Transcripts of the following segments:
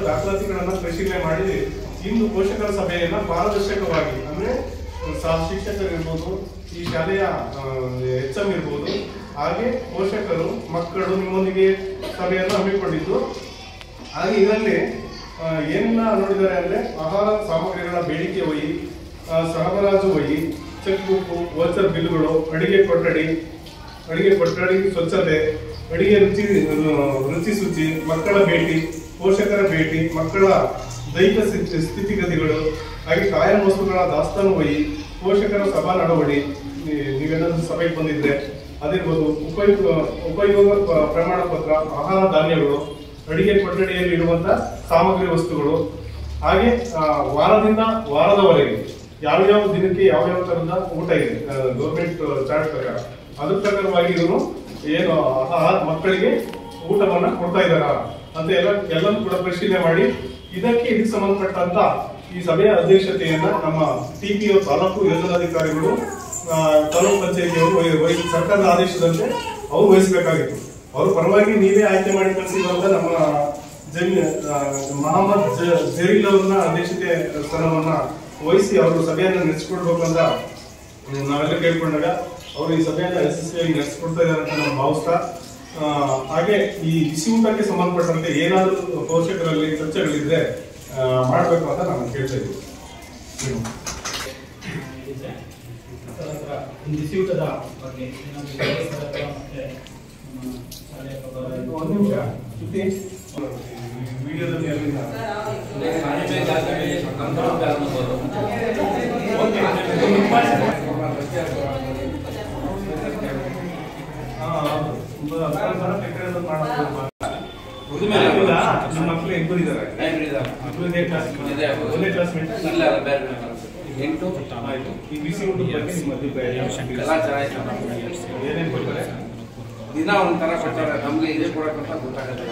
ದಾಖಲಾತಿಗಳನ್ನು ಪರಿಶೀಲನೆ ಮಾಡಿ ಇಂದು ಪೋಷಕರ ಸಭೆಯನ್ನ ಪಾರದರ್ಶಕವಾಗಿ ಅಂದ್ರೆ ಶಿಕ್ಷಕರಿರ್ಬೋದು, ಈ ಶಾಲೆಯ HM ಇರ್ಬೋದು, ಹಾಗೆ ಪೋಷಕರು ಮಕ್ಕಳು ನಿಮ್ಮೊಂದಿಗೆ ಸಭೆಯನ್ನು ಹಮ್ಮಿಕೊಂಡಿದ್ದು. ಹಾಗೆ ಇದರಲ್ಲಿ ಏನೆಲ್ಲ ನೋಡಿದ್ದಾರೆ ಅಂದ್ರೆ ಆಹಾರ ಸಾಮಗ್ರಿಗಳ ಬೇಡಿಕೆ ವಹಿ, ಸರಬರಾಜು ವಹಿ, ಚೆಕ್ ಬುಕ್, ವೋಚರ್ ಬಿಲ್ಗಳು, ಅಡಿಗೆ ಕೊಠಡಿ ಸ್ವಚ್ಛತೆ, ಅಡಿಗೆ ರುಚಿ ಶುಚಿ, ಮಕ್ಕಳ ಭೇಟಿ, ಪೋಷಕರ ಭೇಟಿ, ಮಕ್ಕಳ ದೈಹಿಕ ಸ್ಥಿತಿಗತಿಗಳು, ಹಾಗೆ ಕಾಯಂ ವಸ್ತುಗಳ ದಾಸ್ತಾನು ವಹಿ, ಪೋಷಕರ ಸಭಾ ನಡವಳಿ, ನೀವೇನಾದ್ರೂ ಸಭೆಗೆ ಬಂದಿದ್ರೆ ಅದಿರ್ಬೋದು, ಉಪಯೋಗ ಪ್ರಮಾಣ ಪತ್ರ, ಆಹಾರ ಧಾನ್ಯಗಳು, ಅಡಿಗೆ ಕೊಠಡಿಯಲ್ಲಿ ಇಡುವಂತ ಸಾಮಗ್ರಿ ವಸ್ತುಗಳು, ಹಾಗೆ ವಾರದಿಂದ ವಾರದವರೆಗೆ ಯಾವ್ಯಾವ ದಿನಕ್ಕೆ ಯಾವ್ಯಾವ ತರದ ಊಟ ಇದೆ ಗೌರ್ಮೆಂಟ್ ಚಾರ್ಟ್ ಪ್ರಕಾರ, ಅದ್ರ ಪ್ರಕಾರವಾಗಿ ಇವರು ಏನು ಮಕ್ಕಳಿಗೆ ಊಟವನ್ನ ಕೊಡ್ತಾ ಇದ್ದಾರ ಅಂತ ಎಲ್ಲರೂ ಕೂಡ ಪರಿಶೀಲನೆ ಮಾಡಿ ಇದಕ್ಕೆ ಸಂಬಂಧಪಟ್ಟಂತ ಈ ಸಭೆಯ ಅಧ್ಯಕ್ಷತೆಯನ್ನ ನಮ್ಮ TPO ತಾಲೂಕು ಯೋಜನಾಧಿಕಾರಿಗಳು, ತಾಲೂಕು ಪಂಚಾಯತಿಯವರು ಸರ್ಕಾರದ ಆದೇಶದಂತೆ ಅವರು ವಹಿಸಬೇಕಾಗಿತ್ತು. ಅವ್ರ ಪರವಾಗಿ ನೀವೇ ಆಯ್ಕೆ ಮಾಡಿ ಕಳಿಸಿರುವಂತ ನಮ್ಮ ಮೊಹಮ್ಮದ್ ಜರೀಲ್ ಅವ್ರನ್ನ ಅಧ್ಯಕ್ಷತೆ ಸ್ಥಾನವನ್ನ ವಹಿಸಿ ಅವರು ಸಭೆಯನ್ನು ನಡೆಸಿಕೊಡ್ಬೇಕು ಅಂತ ನಾವೆಲ್ಲ ಕೇಳ್ಕೊಂಡಾಗ ಅವರು ಈ ಸಭೆಯನ್ನ ಯಶಸ್ವಿಯಾಗಿ ನಡೆಸಿಕೊಡ್ತಾ ಇದ್ದಾರೆ ಅಂತ ನಾವು ಭಾವಿಸ್ತಾ, ಹಾಗೆ ಈ ಬಿಸಿ ಊಟಕ್ಕೆ ಸಂಬಂಧಪಟ್ಟಂತೆ ಏನಾದರೂ ಪೋಷಕರಲ್ಲಿ ಚರ್ಚೆಗಳಿದ್ರೆ ಮಾಡಬೇಕು ಅಂತ ನಾನು ಕೇಳ್ತಾ ಇದ್ದೀವಿ. ಬಿಸಿ ಊಟದ ಬಗ್ಗೆ ಒಂದು ನಿಮಿಷ ವಿಡಿಯೋದಲ್ಲಿ ಎಲ್ಲಿಂದ ನಮ್ಮ ಮಕ್ಕಳು ಎಂಟು ಇದ್ದಾರೆ, ಒಂದನೇ ಕ್ಲಾಸ್ ಆಯ್ತು. ಈ ಬಿಸಿ ಊಟದ ಬಗ್ಗೆ ನಿಮ್ಮ ಅಭಿಪ್ರಾಯ ಏನೇನು ಕೊಡ್ತಾರೆ? ದಿನ ಒಂಥರ ಕೊಡ್ತಾರೆ, ನಮ್ಗೆ ಇದೇ ಕೊಡಕ್ಕಂತ ಗೊತ್ತಾಗುತ್ತೆ.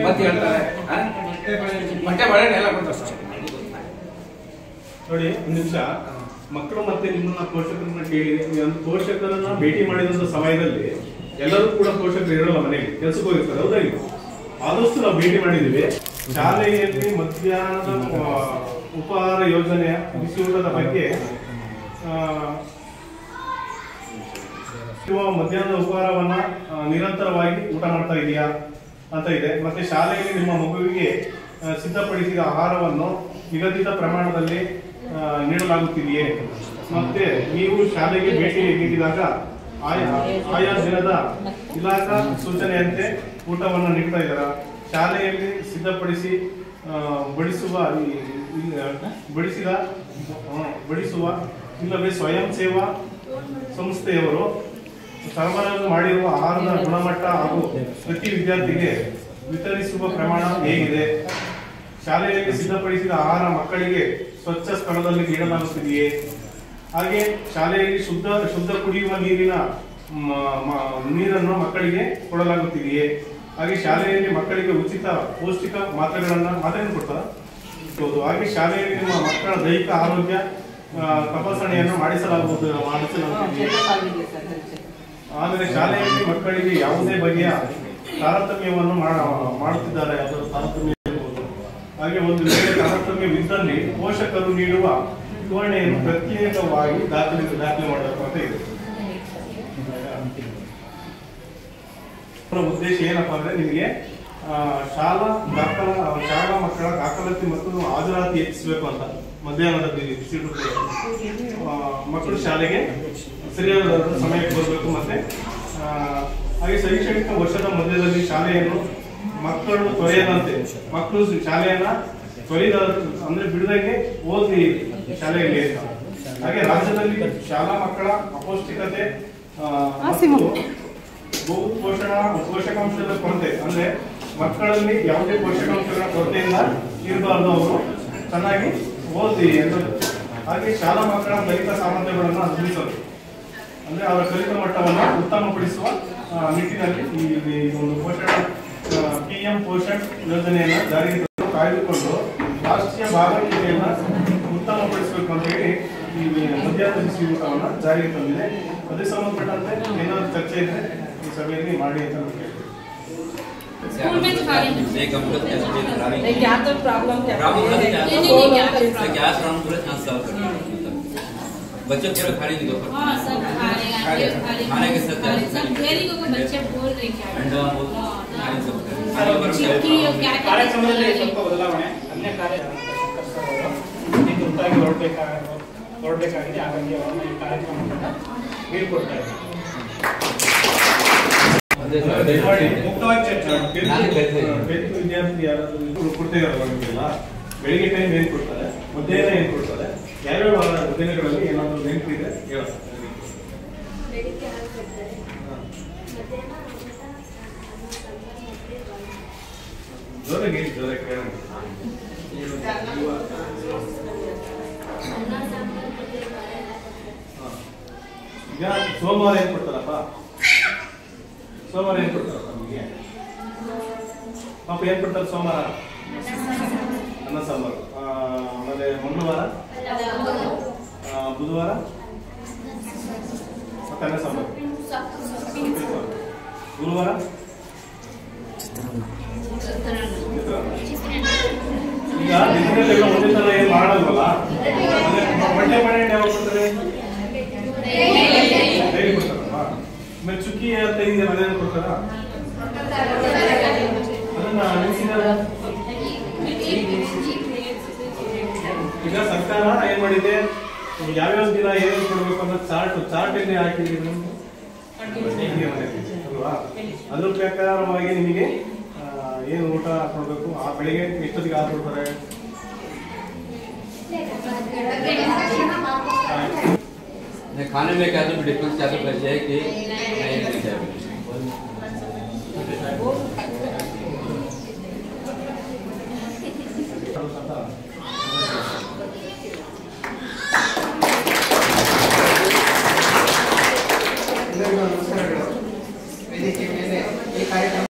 ಮತ್ತೆ ಹೇಳ್ತಾರೆ ಮೊಟ್ಟೆ ಬಾಳೆಹಣ್ಣು ಎಲ್ಲ ಕೊಡ್ತಾರೆ ಸರ್. ನೋಡಿ, ಒಂದು ನಿಮಿಷ, ಮಕ್ಕಳು ಮತ್ತೆ ನಿಮ್ಮನ್ನ ಪೋಷಕರನ್ನ ಕೇಳಿ, ಒಂದು ಪೋಷಕರನ್ನ ಭೇಟಿ ಮಾಡಿದಂತ ಸಮಯದಲ್ಲಿ ಎಲ್ಲರೂ ಕೂಡ ಪೋಷಕರು ಇರಲ್ಲ, ಮನೆಗೆ ಕೆಲಸಕ್ಕೆ ಹೋಗಿರ್ತಾರೆ, ಹೌದಾ? ಆದಷ್ಟು ನಾವು ಭೇಟಿ ಮಾಡಿದ್ದೀವಿ. ಶಾಲೆಯಲ್ಲಿ ಮಧ್ಯಾಹ್ನದ ಉಪಹಾರ ಯೋಜನೆಯ ಬಿಸಿ ಊಟದ ಬಗ್ಗೆ ಮಧ್ಯಾಹ್ನದ ಉಪಹಾರವನ್ನ ನಿರಂತರವಾಗಿ ಊಟ ಮಾಡ್ತಾ ಇದೆಯಾ ಅಂತ ಇದೆ. ಮತ್ತೆ ಶಾಲೆಯಲ್ಲಿ ನಿಮ್ಮ ಮಗುವಿಗೆ ಸಿದ್ಧಪಡಿಸಿದ ಆಹಾರವನ್ನು ನಿಗದಿತ ಪ್ರಮಾಣದಲ್ಲಿ ನೀಡಲಾಗುತ್ತಿದೆಯೇ? ಮತ್ತೆ ನೀವು ಶಾಲೆಗೆ ಭೇಟಿ ನೀಡಿದಾಗ ಆಯಾ ದಿನದ ಇಲಾಖಾ ಸೂಚನೆಯಂತೆ ಊಟವನ್ನು ನೀಡ್ತಾ ಇದ್ದಾರಾ? ಶಾಲೆಯಲ್ಲಿ ಸಿದ್ಧಪಡಿಸಿ ಬಡಿಸುವ ಇಲ್ಲವೇ ಸ್ವಯಂ ಸೇವಾ ಸಂಸ್ಥೆಯವರು ಸರಬರಾಜು ಮಾಡಿರುವ ಆಹಾರದ ಗುಣಮಟ್ಟ ಹಾಗೂ ಪ್ರತಿ ವಿದ್ಯಾರ್ಥಿಗೆ ವಿತರಿಸುವ ಪ್ರಮಾಣ ಹೇಗಿದೆ? ಶಾಲೆಯಲ್ಲಿ ಸಿದ್ಧಪಡಿಸಿದ ಆಹಾರ ಮಕ್ಕಳಿಗೆ ಸ್ವಚ್ಛ ಸ್ಥಳದಲ್ಲಿ ನೀಡಲಾಗುತ್ತಿದೆಯೇ? ಹಾಗೆ ಶಾಲೆಯಲ್ಲಿ ಶುದ್ಧ ಕುಡಿಯುವ ನೀರನ್ನು ಮಕ್ಕಳಿಗೆ ಕೊಡಲಾಗುತ್ತಿದೆಯೇ? ಹಾಗೆ ಶಾಲೆಯಲ್ಲಿ ಮಕ್ಕಳಿಗೆ ಉಚಿತ ಪೌಷ್ಟಿಕ ಮಾತ್ರೆಗಳನ್ನು ಕೊಡ್ತಾರೆ. ಹಾಗೆ ಶಾಲೆಯಲ್ಲಿ ನಿಮ್ಮ ಮಕ್ಕಳ ದೈಹಿಕ ಆರೋಗ್ಯ ತಪಾಸಣೆಯನ್ನು ಮಾಡಿಸಲಾಗುತ್ತಿದೆಯೇ? ಆದರೆ ಶಾಲೆಯಲ್ಲಿ ಮಕ್ಕಳಿಗೆ ಯಾವುದೇ ಬಗೆಯ ತಾರತಮ್ಯವನ್ನು ಮಾಡುತ್ತಿದ್ದಾರೆ, ಅದರ ತಾರತಮ್ಯ ಇರಬಹುದು. ಹಾಗೆ ಒಂದು ವೇಳೆ ತಾರತಮ್ಯವಿದ್ದಲ್ಲಿ ಪೋಷಕರು ನೀಡುವ ವಿವರಣೆಯನ್ನು ಪ್ರತ್ಯೇಕವಾಗಿ ದಾಖಲೆ ಮಾಡಬೇಕು ಅಂತ ಇದೆ. ಉದ್ದೇಶ ಏನಪ್ಪಾ ಅಂದ್ರೆ ನಿಮಗೆ ಶಾಲಾ ಮಕ್ಕಳ ದಾಖಲಾತಿ ಮತ್ತು ಹಾಜರಾತಿ ಹೆಚ್ಚಿಸಬೇಕು ಅಂತ. ಮಧ್ಯಾಹ್ನದ ಬಿಸಿ ಮಕ್ಕಳು ಶಾಲೆಗೆ ಸರಿಯಾದ ಸಮಯಕ್ಕೆ ಬರಬೇಕು. ಮತ್ತೆ ಹಾಗೆ ಶೈಕ್ಷಣಿಕ ವರ್ಷದ ಮಧ್ಯದಲ್ಲಿ ಶಾಲೆಯನ್ನು ಮಕ್ಕಳು ತೊರೆಯದಂತೆ, ಮಕ್ಕಳು ಶಾಲೆಯನ್ನ ತೊರೆದ ಅಂದ್ರೆ ಬಿಡದಂಗೆ ಓದಿ ಶಾಲೆಯಲ್ಲಿ. ಹಾಗೆ ರಾಜ್ಯದಲ್ಲಿ ಶಾಲಾ ಮಕ್ಕಳ ಅಪೌಷ್ಟಿಕತೆ ಪೋಷಕಾಂಶದ ಕೊರತೆ ಅಂದ್ರೆ ಮಕ್ಕಳಲ್ಲಿ ಯಾವುದೇ ಪೋಷಕಾಂಶಗಳ ಕೊರತೆಯಿಂದ ಇರಬಾರ್ದು, ಅವರು ಚೆನ್ನಾಗಿ ಓದಿ ಎಂದರು. ಹಾಗೆ ಶಾಲಾ ಮಕ್ಕಳ ಕಲಿತ ಸಾಮರ್ಥ್ಯಗಳನ್ನು ಅಭಿವೃದ್ಧಿಸಲು ಅಂದ್ರೆ ಅವರ ಕಲಿತ ಮಟ್ಟವನ್ನು ಉತ್ತಮಪಡಿಸುವ ನಿಟ್ಟಿನಲ್ಲಿ ಈ ಒಂದು PM ಪೋಷಣ್ ಯೋಜನೆಯನ್ನ ಜಾರಿಗೆ ಕಾಯ್ದುಕೊಂಡು ರಾಷ್ಟ್ರೀಯ ಭಾಗವಹಿಕೆಯನ್ನ ಉತ್ತಮಪಡಿಸಬೇಕು ಅಂತ ಹೇಳಿ ಈ ಮಧ್ಯಾಹ್ನ ಬಿಸಿ ಊಟವನ್ನು ಜಾರಿಗೆ ತಂದಿದೆ. ಅದಕ್ಕೆ ಸಂಬಂಧಪಟ್ಟಂತೆ ಏನಾದರೂ ಚರ್ಚೆ ಇದ್ರೆ ಈ ಸಭೆಯಲ್ಲಿ ಮಾಡಿ ಅಂತ ಕೇಳ್ತೀವಿ. स्कूल में खा रहे हैं। क्या तो प्रॉब्लम क्या गैस बच्चे पूरे खा रहे हैं। हाँ सब खा रहे हैं, खाने के साथ सब डेली को बच्चे बोल रहे हैं ಕಾರ್ಯಕ್ರಮದಲ್ಲಿ ಸ್ವಲ್ಪ ಬದಲಾವಣೆ ಅನ್ಯ ತುರ್ತಾಗಿ ಹೊರಡಬೇಕಾಗಿದೆ. ಹಾಗಾಗಿ ಅವರನ್ನು ಈ ಕಾರ್ಯಕ್ರಮವನ್ನು ಬೀಳ್ಕೊಡ್ತಾ ಇದ್ದಾರೆ. ಮುಕ್ತವಾಗಿ ಚರ್ಚೆ ವಿದ್ಯಾರ್ಥಿ ಯಾರಾದ್ರೂ ಕೊಡ್ತೇವೆ ಬೆಳಿಗ್ಗೆ ಟೈಮ್ ಏನ್ ಕೊಡ್ತಾರೆ, ಮಧ್ಯಾಹ್ನ ಏನ್ ಕೊಡ್ತಾರೆ, ಯಾವ್ಯಾವ ದಿನಗಳಲ್ಲಿ ಏನಾದ್ರು ನೆನಪು ಇದೆ ಹೇಳೋದು. ಬೆಳಿಗ್ಗೆ ಹಾಲು ಕೊಡ್ತಾರೆ, ಮಧ್ಯಾಹ್ನ ಜೋರಾಗಿ ಕೇಳೋಣ. ಈಗ ಸೋಮವಾರ ಏನ್ ಕೊಡ್ತಾರಪ್ಪ? ಸೋಮವಾರ ಏನ್ ಕೊಡ್ತಾರಪ್ಪ ನಿಮಗೆ? ಪಾಪ ಏನ್ ಕೊಡ್ತಾರೆ ಸೋಮವಾರ? ಅನ್ನ ಸಾಂಬಾರು. ಆಮೇಲೆ ಮಂಗಳವಾರ, ಬುಧವಾರ ಮತ್ತೆ ಅನ್ನ ಸಾಂಬಾರು, ಗುರುವಾರ ಈಗ ದಿನಗಳೆಲ್ಲ ಒಂದೇ ತರ ಏನ್ ಮಾಡಲ್ವಲ್ಲ. ಮಂಡೆ ಮನೆ ಯಾವಾಗ ಕೊಡ್ತಾರೆ? ಡೈಲಿ ಕೊಡ್ತಾರಲ್ವಾ? ಆಮೇಲೆ ಚುಕ್ಕಿ ಅಂತ ಇದೆ ಅದೇನು ಕೊಡ್ತಾರ? ಅದನ್ನ ನಿಲ್ಸಿದಾರ. ಈಗ ಸರ್ಕಾರ ಏನ್ ಮಾಡಿದೆ, ಯಾವ್ಯಾವ ದಿನ ಏನೇನು ಕೊಡ್ಬೇಕು ಅನ್ನೋ ಚಾರ್ಟ್ ಎಲ್ಲಿ ಹಾಕಿದ್ದೀವಿ ಅಲ್ವಾ? ಅದ್ರ ಪ್ರಕಾರವಾಗಿ ನಿಮಗೆ ಏನು ಊಟ ಕೊಡ್ಬೇಕು, ಆ ಬೆಳಿಗ್ಗೆ ಎಷ್ಟೊತ್ತಿಗೆ ಹಾಕೊಡ್ತಾರೆ? खाने में क्या तो डिफरेंस क्या तो कैसे है कि ವೇದಿಕೆ ಮೇಲೆ ಈ ಕಾರ್ಯಕ್ರಮ